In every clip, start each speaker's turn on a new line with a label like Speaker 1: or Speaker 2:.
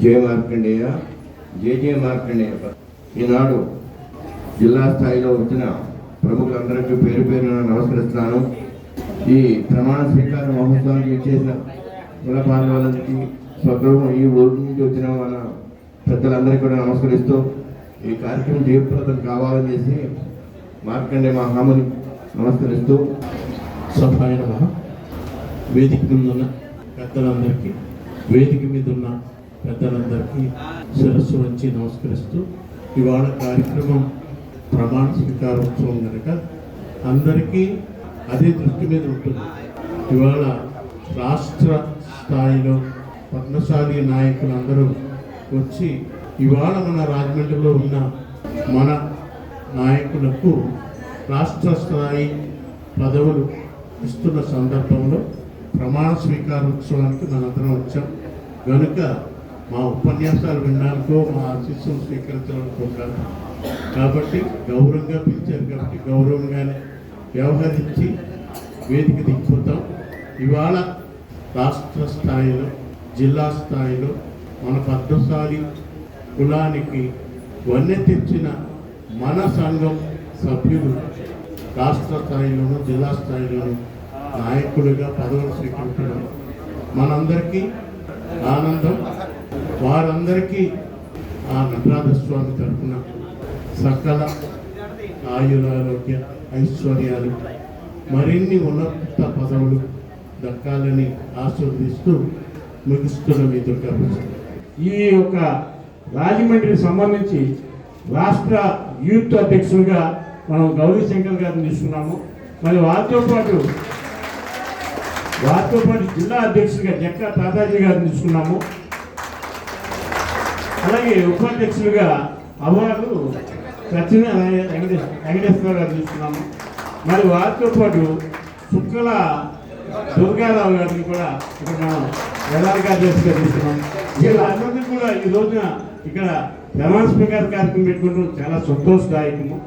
Speaker 1: జయ మార్కండేయ, జయ మార్కండేయ. ఈనాడు జిల్లా స్థాయిలో వచ్చిన ప్రముఖులందరికీ పేరు పేరున నమస్కరిస్తున్నాను. ఈ ప్రమాణ స్వీకార మహోత్సవానికి చేసిన కుల పాల్గొనడానికి స్వగృహం ఈ ఊరి నుంచి వచ్చిన మన పెద్దలందరికీ కూడా నమస్కరిస్తూ ఈ కార్యక్రమం జయప్రదం కావాలని చేసి మార్కండే మహాముని నమస్కరిస్తూ
Speaker 2: సభాయన వేదిక ముందున్న పెద్దలందరికీ, వేదిక మీద ఉన్న పెద్దలందరికీ శిరస్సు వంచి నమస్కరిస్తూ, ఇవాళ కార్యక్రమం ప్రమాణ స్వీకారోత్సవం కనుక అందరికీ అదే దృష్టి మీద ఉంటుంది. ఇవాళ రాష్ట్ర స్థాయిలో పద్మశాలి నాయకులందరూ వచ్చి ఇవాళ మన రాజమండ్రిలో ఉన్న మన నాయకులకు రాష్ట్ర స్థాయి పదవులు ఇస్తున్న సందర్భంలో ప్రమాణ స్వీకారోత్సవానికి మనందరం వచ్చాం కనుక మా ఉపన్యాసాలు వినడానికో మా ఆశీస్సులు స్వీకరించడానికో కాదు. కాబట్టి గౌరవంగా పిలిచారు కాబట్టి గౌరవంగానే వ్యవహరించి వేదిక దిగిపోతాం. ఇవాళ రాష్ట్ర స్థాయిలో, జిల్లా స్థాయిలో మన పద్మశాలి కులానికి వన్నె తెచ్చిన మన సంఘం సభ్యులు రాష్ట్ర స్థాయిలోనూ జిల్లా స్థాయిలోనూ నాయకులుగా పదవులు స్వీకరించడం మనందరికీ ఆనందం. వారందరికీ ఆ నటరాజస్వామి తరఫున సకల ఆయురారోగ్య ఐశ్వర్యాలు, మరిన్ని ఉన్నత పదవులు దక్కాలని ఆశీర్వదిస్తూ ముగిస్తున్న మీ దుర్గాప్రసాద్.
Speaker 3: ఈ యొక్క రాజమండ్రికి సంబంధించి రాష్ట్ర యూత్ అధ్యక్షులుగా మనం గౌరీ శంకర్ గారిని తీసుకున్నాము. మరి వారితో పాటు జిల్లా అధ్యక్షులుగా జక్కా తాతాజీ గారిని తీసుకున్నాము. అలాగే ఉపాధ్యక్షులుగా అవార్డు సచిన వెంకటేశ్వర గారిని తీసుకున్నాము. మరి వారితో పాటు సుక్కల దుర్గారావు గారిని కూడా ఇక్కడ మనం ప్రధాన కార్యదర్శిగా తీసుకున్నాం. వీళ్ళందరినీ కూడా ఈ రోజున ఇక్కడ ప్రమాణ స్వీకార కార్యక్రమం పెట్టుకుంటూ చాలా సంతోషదాయకము.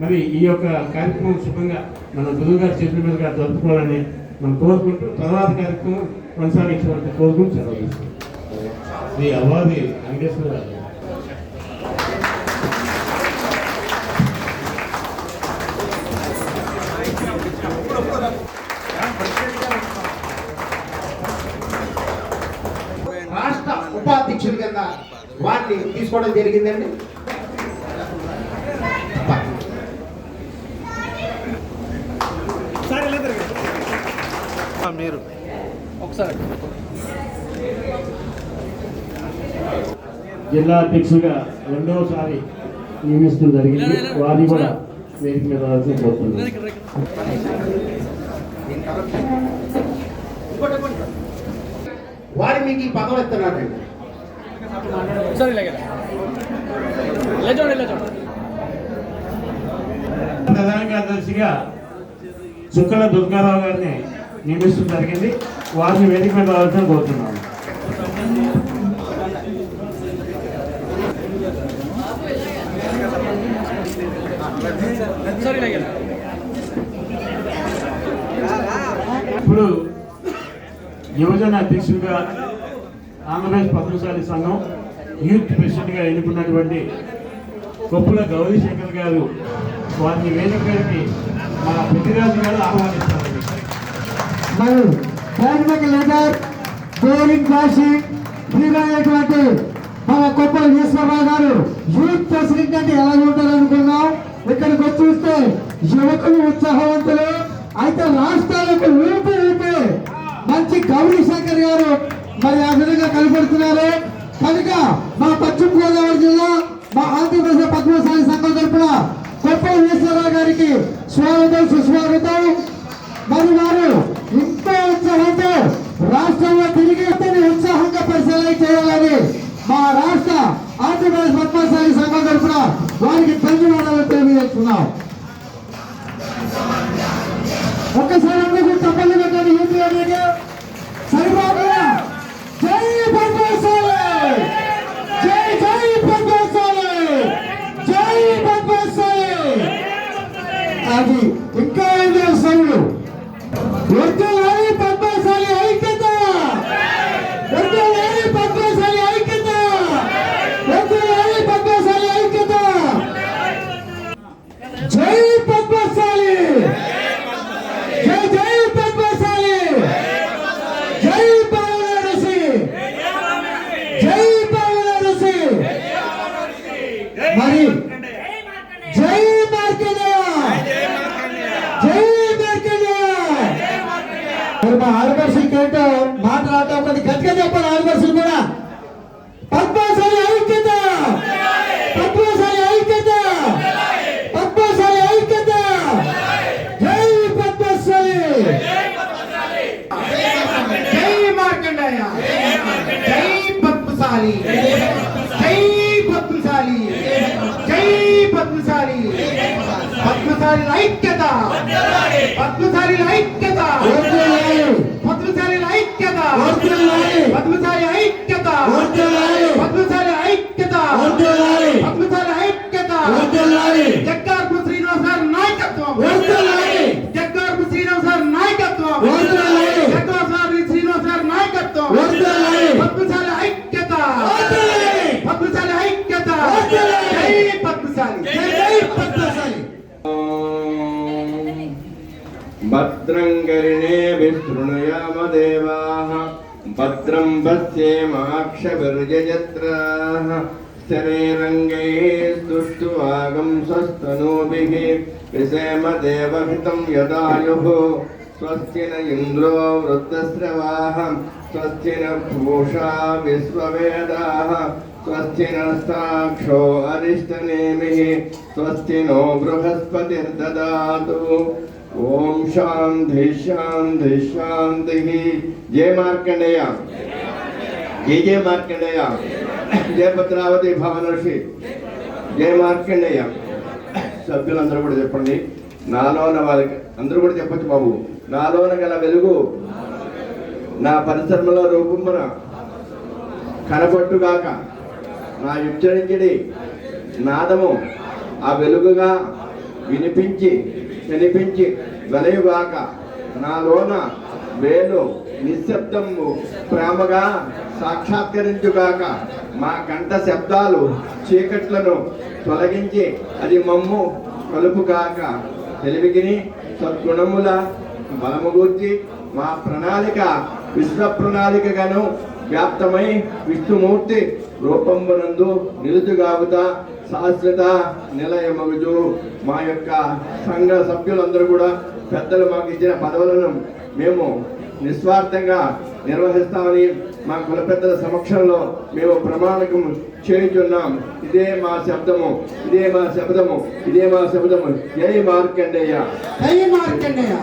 Speaker 3: మరి ఈ యొక్క కార్యక్రమం శుభంగా మన గురువు గారి చేతుల మీదుగా జరుపుకోవాలని మనం కోరుకుంటూ తర్వాత కార్యక్రమం కొనసాగించడానికి కోరుకుంటూ సెలవు తీసుకుంటాం.
Speaker 2: శ్రీ అవాది వెంకటేశ్వర గారు.
Speaker 4: రాష్ట్ర ఉపాధ్యక్షుల కింద వారిని తీసుకోవడం జరిగిందండి.
Speaker 5: మీరు ఒకసారి
Speaker 3: జిల్లా అధ్యక్షులుగా రెండవసారి నియమిస్తూ జరిగింది. వారిని కూడా వేదిక మీద రావాల్సి కోరుతున్నాను.
Speaker 4: వారు మీకు ఈ పదవులు ఇస్తున్నారండి.
Speaker 3: ప్రధాన కార్యదర్శిగా చుక్కల దుర్గారావు గారిని నియమిస్తూ జరిగింది. వారిని వేదిక మీద రావాల్సిన కోరుతున్నాను. ఇప్పుడు యువజన అధ్యక్షుడిగా ఆంధ్రప్రదేశ్ పద్మశాలి సంఘం యూత్ ప్రెసిడెంట్గా ఎన్నుకున్నటువంటి కొప్పుల గౌరీ శంకర్ గారు వారిని వేదికకి మన ప్రతిరాజు గారు ఆహ్వానిస్తారు.
Speaker 6: మరి ప్రాథమిక లీడర్ గోరింగ్ భాషి అయినటువంటి మన కొప్పల ఈశ్వరరావు గారు యూత్ ప్రెసిడెంట్ అంటే ఎలా ఉంటారు అనుకున్నాం. ఇక్కడికి వచ్చి చూస్తే యువకులు ఉత్సాహవంతులు అయితే రాష్ట్రాలకు ఊపి మంచి గౌరీ శంకర్ గారు మరి ఆ విధంగా కనపడుతున్నారు. కనుక మా పశ్చిమ గోదావరి జిల్లా మా ఆంధ్రప్రదేశ్ పద్మశాలి సంఘం తరఫున కొప్పల ఈశ్వరరావు గారికి స్వాగతం సుస్వాగతం. మరి వారు ఇంకో ఉత్సాహంతో రాష్ట్రంలో తిరిగి ఉత్సాహంగా పరిశీలన చేయాలని మా రాష్ట్ర ఆంధ్రప్రదేశ్ పద్మశాలి సంఘం తరఫున వారికి ధన్యవాదాలు తెలియజేస్తున్నాం. ఒక్కసారి అందరూ తప్పని పెట్టండి. యూపీ సరిపోతుందా? జై పద్మశాలి, జై జై పద్మశాలి, జై పద్మశాలి. అది ఇంకా ఐదు సైన్లు పద్మశాలి ఐక్యత, పద్మశాలి ఐక్యత. మరి జై మార్కండేయ, జై మార్కండేయ. మరి మా ఆడపడుచులకి ఏంటో మాట్లాడటం కొద్ది గట్టిగా చెప్పాలి. ఆడపడుచులు కూడా పద్మశాలి ఐక్యత, పద్మశాలి ఐక్యత, పద్మశాలి ఐక్యత. జై పద్మశాలి,
Speaker 4: జై మార్కండేయ, జై పద్మశాలి, జై పద్మశాలి, జై పద్మశాలి. పద్మశాలి ఐక్యత, పద్మశాలి ఐక్యత, పద్మశాలి ఐక్యత, పద్మశాలి ఐక్యత, పద్మశాలి ఐక్యత, పద్మశాలి ఐక్యత. జగ్గార్పు శ్రీనివాస్ గారి నాయకత్వం, జగ్గార్పు శ్రీనివాస్ గారి నాయకత్వం, జగ్గార్పు శ్రీనివాస్ గారి నాయకత్వం. పద్మశాలి ఐక్యత, పద్మశాలి ఐక్యత. జై పద్మశాలి, జై పద్మశాలి.
Speaker 1: భద్రం కరిణే విశృణుయామ దేవాః భద్రం పశ్యేమాక్షభిర్యజత్రాః స్థిరైరంగైః స్తుష్టువాగం స్వస్తనూభిः విసేమ దేవహితం యదాయుః స్వస్తి న ఇంద్రో వృద్ధశ్రవాः స్వస్తి న పూషా విశ్వవేదాः స్వస్తి నస్తాక్షో అరిష్టనేమిః స్వస్తి నో బృహస్పతిర్దదాతు. ఓం శాంతి శాంతి శాంతి. జయ మార్కండేయ, జయ జయ మార్కండేయ, జయ భద్రావతి భవనర్షి, జయ మార్కండేయ. సభ్యులందరూ కూడా చెప్పండి. నాలోన వాళ్ళకి అందరూ కూడా చెప్పచ్చు బాబు. నాలోన గల వెలుగు నా పరిశ్రమలో రూపమున కనబట్టుగాక, నా ఉచ్చరించడి నాదము ఆ వెలుగుగా వినిపించి కనిపించి వెలయుగాక. నాలోన వేలు నిశ్శబ్దము ప్రేమగా సాక్షాత్కరించుగాక. మా కంఠ శబ్దాలు చీకట్లను తొలగించి అది మమ్ము కలుపుగాక. తెలివికిని సద్గుణముల బలము గూర్చి మా ప్రణాళిక విశ్వ ప్రణాళికగాను వ్యాప్తమై విష్ణుమూర్తి రూపంబునందు నిలుచుగావుత శాశ్వత నిలయమగుజు. మా యొక్క సంఘ సభ్యులందరూ కూడా పెద్దలు మాకు ఇచ్చిన పదవులను మేము నిస్వార్థంగా నిర్వహిస్తామని మా కుల పెద్దల సమక్షంలో మేము ప్రమాణకం చేయుచున్నాం. ఇదే మా శబ్దము, ఇదే మా శబ్దము, ఇదే మా శబ్దము. జై మార్కండేయ,
Speaker 4: జై మార్కండేయ.